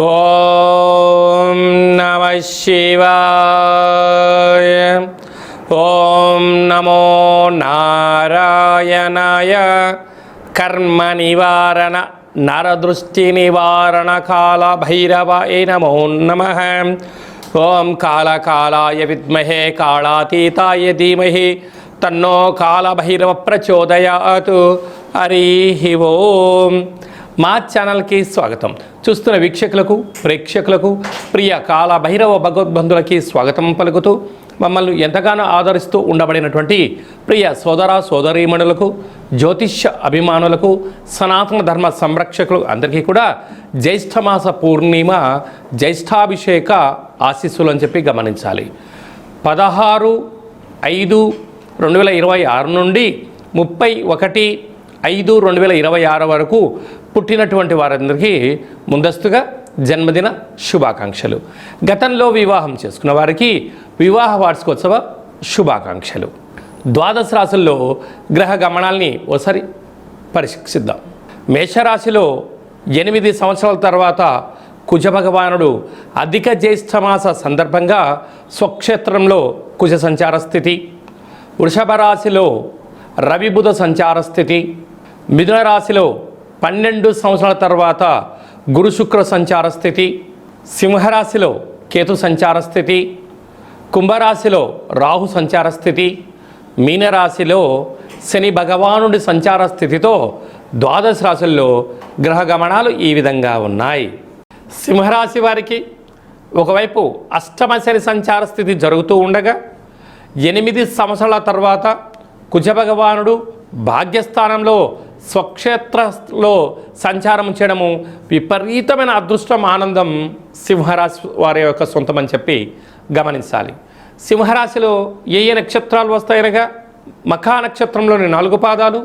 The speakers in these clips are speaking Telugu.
ఓం నమః శివాయ. ఓం నమో నారాయణాయ. కర్మ నివారణ నరదృష్టి నివారణ కాల భైరవాయ నమో నమః. ఓం కాళకాలాయ విద్మహే కాళాతీతాయ ధీమహి తన్నో కాళభైరవ ప్రచోదయాత్. హరి ఓం. మా ఛానల్కి స్వాగతం. చూస్తున్న వీక్షకులకు ప్రేక్షకులకు ప్రియ కాళభైరవ భగవద్బంధులకి స్వాగతం పలుకుతూ మమ్మల్ని ఎంతగానో ఆదరిస్తూ ఉండబడినటువంటి ప్రియ సోదర సోదరీమణులకు జ్యోతిష్య అభిమానులకు సనాతన ధర్మ సంరక్షకులు అందరికీ కూడా జ్యేష్ఠమాస పూర్ణిమ జ్యేష్ఠాభిషేక ఆశీస్సులు అని చెప్పి గమనించాలి. 16/5/2026 నుండి 31/5/2026 వరకు పుట్టినటువంటి వారందరికీ ముందస్తుగా జన్మదిన శుభాకాంక్షలు. గతంలో వివాహం చేసుకున్న వారికి వివాహ వార్షికోత్సవ శుభాకాంక్షలు. ద్వాదశ రాశుల్లో గ్రహ గమనాల్ని ఒకసారి పరీక్షిద్దాం. మేషరాశిలో 8 సంవత్సరాల తర్వాత కుజభగవానుడు అధిక జ్యేష్ఠమాస సందర్భంగా స్వక్షేత్రంలో కుజ సంచార స్థితి. వృషభ రాశిలో రవి బుధ సంచార స్థితి. మిథున రాశిలో 12 సంవత్సరాల తర్వాత గురు శుక్ర సంచార స్థితి. సింహరాశిలో కేతు సంచార స్థితి. కుంభరాశిలో రాహు సంచార స్థితి. మీనరాశిలో శని భగవానుడి సంచార స్థితితో ద్వాదశ రాశుల్లో గ్రహ గమనాలు ఈ విధంగా ఉన్నాయి. సింహరాశి వారికి ఒకవైపు అష్టమ శని సంచార స్థితి జరుగుతూ ఉండగా 8 సంవత్సరాల తర్వాత కుజభగవానుడు భాగ్యస్థానంలో స్వక్షేత్రంలో సంచారం చేయడము విపరీతమైన అదృష్టం ఆనందం సింహరాశి వారి యొక్క సొంతం అని చెప్పి గమనించాలి. సింహరాశిలో ఏ నక్షత్రాలు వస్తాయనగా మఖా నక్షత్రంలోని 4 పాదాలు,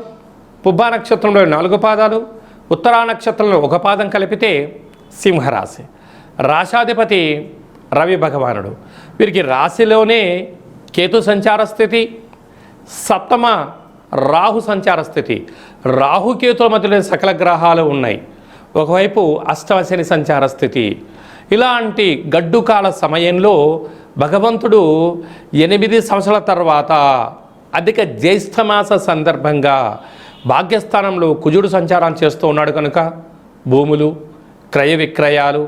పుబ్బా నక్షత్రంలోని 4 పాదాలు, ఉత్తరా నక్షత్రంలో 1 పాదం కలిపితే సింహరాశి. రాశాధిపతి రవి భగవానుడు. వీరికి రాశిలోనే కేతు సంచార స్థితి, సప్తమ రాహు సంచార స్థితి. రాహుకేతుల మధ్యలో సకల గ్రహాలు ఉన్నాయి. ఒకవైపు అష్టమ శని సంచార స్థితి. ఇలాంటి గడ్డుకాల సమయంలో భగవంతుడు 8 సంవత్సరాల తర్వాత అధిక జ్యేష్ఠమాస సందర్భంగా భాగ్యస్థానంలో కుజుడు సంచారం చేస్తూ ఉన్నాడు కనుక భూములు, క్రయ విక్రయాలు,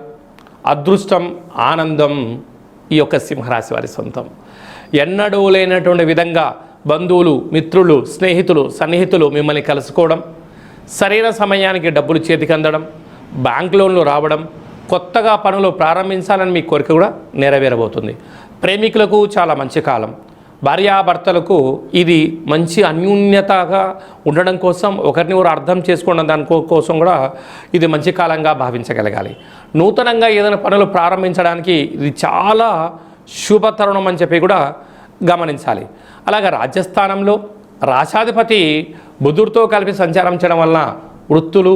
అదృష్టం, ఆనందం ఈ యొక్క సింహరాశి వారి సొంతం. ఎన్నడూ లేనటువంటి విధంగా బంధువులు, మిత్రులు, స్నేహితులు, సన్నిహితులు మిమ్మల్ని కలుసుకోవడం, సరైన సమయానికి డబ్బులు చేతికి అందడం, బ్యాంక్ లోన్లు రావడం, కొత్తగా పనులు ప్రారంభించాలని మీ కోరిక కూడా నెరవేరబోతుంది. ప్రేమికులకు చాలా మంచి కాలం. భార్యాభర్తలకు ఇది మంచి అన్యోన్యతగా ఉండడం కోసం, ఒకరిని ఒకరు అర్థం చేసుకోవడం దాని కోసం కూడా ఇది మంచి కాలంగా భావించగలగాలి. నూతనంగా ఏదైనా పనులు ప్రారంభించడానికి ఇది చాలా శుభతరుణం అని చెప్పి కూడా గమనించాలి. అలాగే రాజ్యస్థానంలో రాశాధిపతి బుధుడితో కలిపి సంచారం చేయడం వలన వృత్తులు,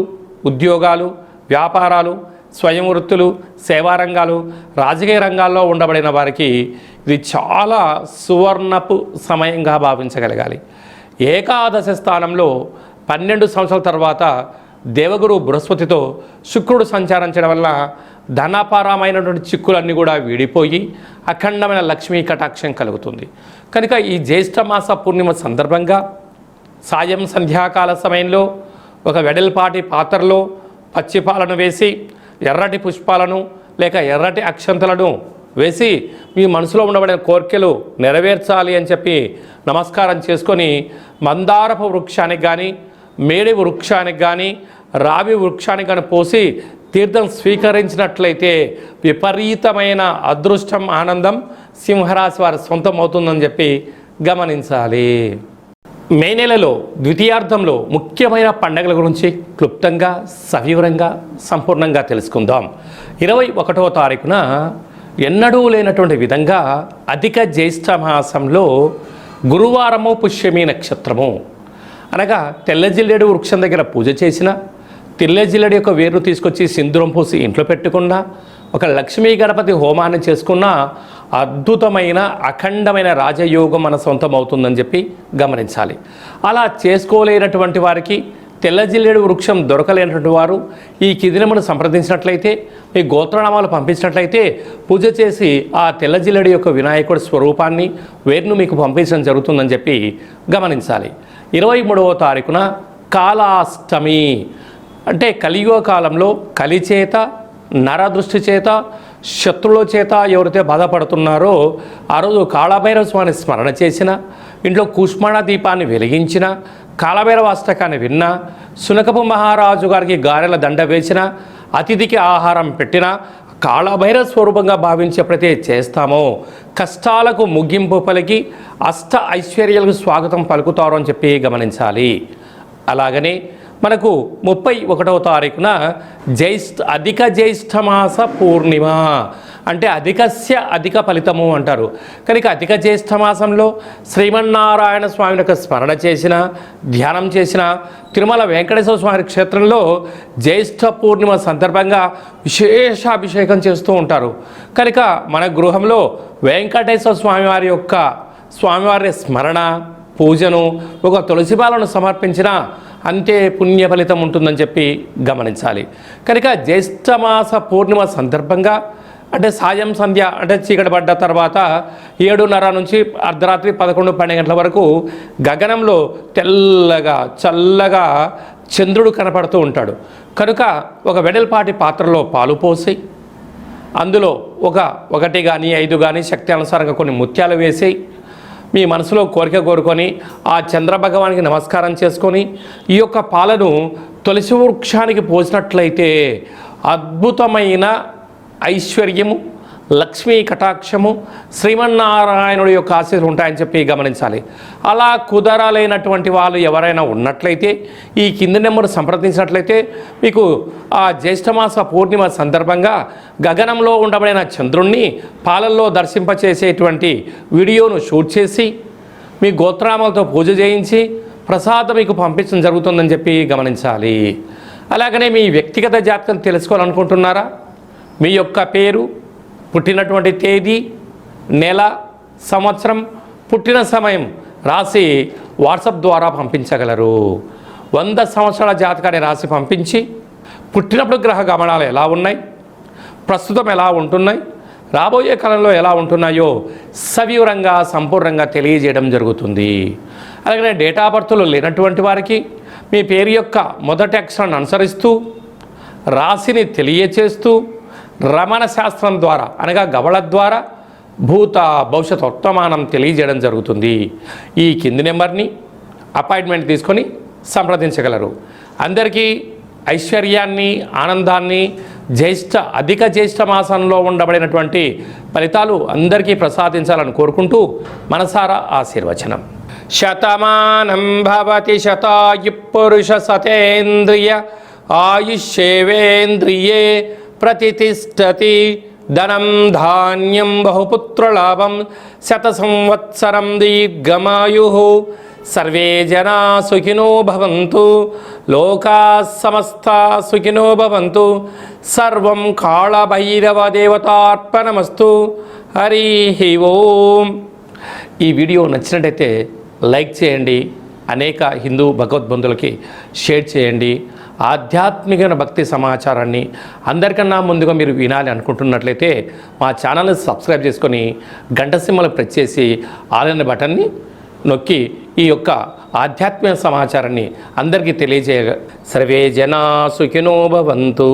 ఉద్యోగాలు, వ్యాపారాలు, స్వయం వృత్తులు, సేవారంగాలు, రాజకీయ రంగాల్లో ఉండబడిన వారికి ఇది చాలా సువర్ణపు సమయంగా భావించగలగాలి. ఏకాదశ స్థానంలో 12 సంవత్సరాల తర్వాత దేవగురు బృహస్పతితో శుక్రుడు సంచారం చేయడం వల్ల ధనపరమైనటువంటి చిక్కులన్నీ కూడా విడిపోయి అఖండమైన లక్ష్మీ కటాక్షం కలుగుతుంది. కనుక ఈ జ్యేష్ఠమాస పూర్ణిమ సందర్భంగా సాయం సంధ్యాకాల సమయంలో ఒక వెడల్పాటి పాత్రలో పచ్చిపాలను వేసి ఎర్రటి పుష్పాలను లేక ఎర్రటి అక్షంతలను వేసి మీ మనసులో ఉండబడిన కోరికలు నెరవేర్చాలి అని చెప్పి నమస్కారం చేసుకొని మందారపు వృక్షానికి కానీ, మేడి వృక్షానికి కానీ, రావి వృక్షానికి కానీ పోసి తీర్థం స్వీకరించినట్లయితే విపరీతమైన అదృష్టం, ఆనందం సింహరాశి వారి సొంతం అవుతుందని చెప్పి గమనించాలి. మే నెలలో ద్వితీయార్థంలో ముఖ్యమైన పండుగల గురించి క్లుప్తంగా, సవివరంగా, సంపూర్ణంగా తెలుసుకుందాం. 21వ తారీఖున ఎన్నడూ లేనటువంటి విధంగా అధిక జ్యేష్ఠ మాసంలో గురువారము పుష్యమి నక్షత్రము అనగా తెల్ల జిల్లేడు వృక్షం దగ్గర పూజ చేసిన, తెల్ల జిల్లేడు యొక్క వేరు తీసుకొచ్చి సింధూరం పూసి ఇంట్లో పెట్టుకున్నా, ఒక లక్ష్మీ గణపతి హోమాన్ని చేసుకున్న అద్భుతమైన అఖండమైన రాజయోగం మన సొంతం అవుతుందని చెప్పి గమనించాలి. అలా చేసుకోలేనటువంటి వారికి తెల్ల జిల్లేడు వృక్షం దొరకలేనటువంటి వారు ఈ కింది నెంబర్ను సంప్రదించినట్లయితే, మీ గోత్రనామాలు పంపించినట్లయితే పూజ చేసి ఆ తెల్ల జిల్లేడు యొక్క వినాయకుడి స్వరూపాన్ని వేరును మీకు పంపించడం జరుగుతుందని చెప్పి గమనించాలి. 23వ తారీఖున కాలాష్టమి అంటే కలియుగ కాలంలో కలి చేత, నరదృష్టి చేత, శత్రువుల చేత ఎవరైతే బాధపడుతున్నారో ఆ రోజు కాళభైరవ స్వామిని స్మరణ చేసిన, ఇంట్లో కుష్మాణ దీపాన్ని వెలిగించిన, కాళభైరవ అష్టకాన్ని విన్నా, సునకపు మహారాజు గారికి గారెల దండ వేసిన, అతిథికి ఆహారం పెట్టిన, కాళభైరవ స్వరూపంగా భావించి ఎప్పుడైతే చేస్తామో కష్టాలకు ముగింపు పలికి అష్ట ఐశ్వర్యాలకు స్వాగతం పలుకుతారు అని చెప్పి గమనించాలి. అలాగనే మనకు 31వ తారీఖున అధిక జ్యేష్ఠమాస పూర్ణిమ అంటే అధిక ఫలితము అంటారు. కనుక అధిక జ్యేష్ఠమాసంలో శ్రీమన్నారాయణ స్వామి యొక్క స్మరణ చేసిన, ధ్యానం చేసిన, తిరుమల వెంకటేశ్వర స్వామి క్షేత్రంలో జ్యేష్ఠ పూర్ణిమ సందర్భంగా విశేష అభిషేకం చేస్తూ ఉంటారు. కనుక మన గృహంలో వెంకటేశ్వర స్వామివారి స్మరణ, పూజను, ఒక తులసిమాలను సమర్పించిన అంతే పుణ్య ఫలితం ఉంటుందని చెప్పి గమనించాలి. కనుక జ్యేష్ఠమాస పూర్ణిమ సందర్భంగా అంటే సాయం సంధ్య అంటే చీకటి పడ్డ తర్వాత 7:30 నుంచి అర్ధరాత్రి 11-12 గంటల వరకు గగనంలో తెల్లగా చల్లగా చంద్రుడు కనపడుతూ ఉంటాడు. కనుక ఒక వెడల్పాటి పాత్రలో పాలు పోసి అందులో 1 కానీ 5 కానీ శక్తి అనుసారంగా కొన్ని ముత్యాలు వేసి మీ మనసులో కోరిక కోరుకొని ఆ చంద్రభగవానికి నమస్కారం చేసుకొని ఈ యొక్క పాలను తులసి వృక్షానికి పోసినట్లయితే అద్భుతమైన ఐశ్వర్యము, లక్ష్మీ కటాక్షము, శ్రీమన్నారాయణుడి యొక్క ఆశీస్సులు ఉంటాయని చెప్పి గమనించాలి. అలా కుదరలేనటువంటి వాళ్ళు ఎవరైనా ఉన్నట్లయితే ఈ కింది నెంబర్ సంప్రదించినట్లయితే మీకు ఆ జ్యేష్ఠమాస పూర్ణిమ సందర్భంగా గగనంలో ఉండబడిన చంద్రుణ్ణి పాలల్లో దర్శింపచేసేటువంటి వీడియోను షూట్ చేసి మీ గోత్రామాలతో పూజ చేయించి ప్రసాదం మీకు పంపించడం జరుగుతుందని చెప్పి గమనించాలి. అలాగనే మీ వ్యక్తిగత జాతకం తెలుసుకోవాలనుకుంటున్నారా? మీ యొక్క పేరు, పుట్టినటువంటి తేదీ, నెల, సంవత్సరం, పుట్టిన సమయం రాసి వాట్సాప్ ద్వారా పంపించగలరు. 100 సంవత్సరాల జాతకాన్ని రాసి పంపించి పుట్టినప్పుడు గ్రహ గమనాలు ఎలా ఉన్నాయి, ప్రస్తుతం ఎలా ఉంటున్నాయి, రాబోయే కాలంలో ఎలా ఉంటున్నాయో సవివరంగా సంపూర్ణంగా తెలియజేయడం జరుగుతుంది. అలాగే డేట్ ఆఫ్ బర్త్లు లేనటువంటి వారికి మీ పేరు యొక్క మొదటి అక్షరాన్ని అనుసరిస్తూ రాశిని తెలియచేస్తూ రమణ శాస్త్రం ద్వారా అనగా గవళ ద్వారా భూత భవిష్యత్ వర్తమానం తెలియజేయడం జరుగుతుంది. ఈ కింది నెంబర్ని అపాయింట్మెంట్ తీసుకొని సంప్రదించగలరు. అందరికీ ఐశ్వర్యాన్ని, ఆనందాన్ని, అధిక జ్యేష్ఠ మాసంలో ఉండబడినటువంటి ఫలితాలు అందరికీ ప్రసాదించాలని కోరుకుంటూ మనసారా ఆశీర్వచనం. శతమానం భవతి శతాయు పురుష సతేంద్రియ ఆయుష్యేవేంద్రియే ప్రతిష్టతి ధనం ధాన్యం బహుపుత్రలాభం శత సంవత్సరం దీర్ఘమాయు సర్వే జనా సుఖినో భవంతు లోకా సమస్తా సుఖినో భవంతు సర్వం కాళభైరవ దేవతార్పణమస్తు. హరి ఓం. ఈ వీడియో నచ్చినట్టయితే లైక్ చేయండి, అనేక హిందూ భగవద్బంధులకి షేర్ చేయండి. ఆధ్యాత్మిక భక్తి సమాచారాన్ని అందరికన్నా ముందుగా మీరు వినాలి అనుకుంటున్నట్లయితే మా ఛానల్ని సబ్స్క్రైబ్ చేసుకొని గంట సింబల్ ప్రెస్ చేసి ఆల్ అనే బటన్ని నొక్కి ఈ యొక్క ఆధ్యాత్మిక సమాచారాన్ని అందరికీ తెలియజేయ. సర్వే జనా సుఖినో భవంతు.